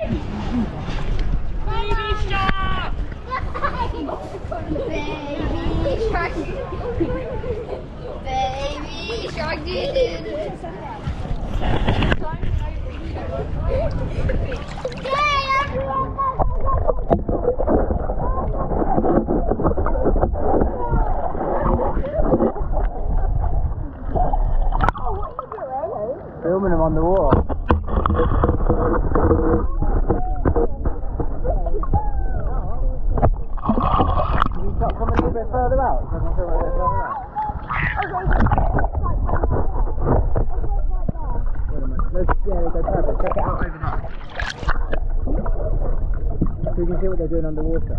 Baby shark! Baby shark. Baby shark. Filming them on the wall. Can you stop coming a little bit further out? So I can film a bit further out. Wait a minute. Let's, yeah, they go perfect. Check it out over there. So you can see what they're doing underwater.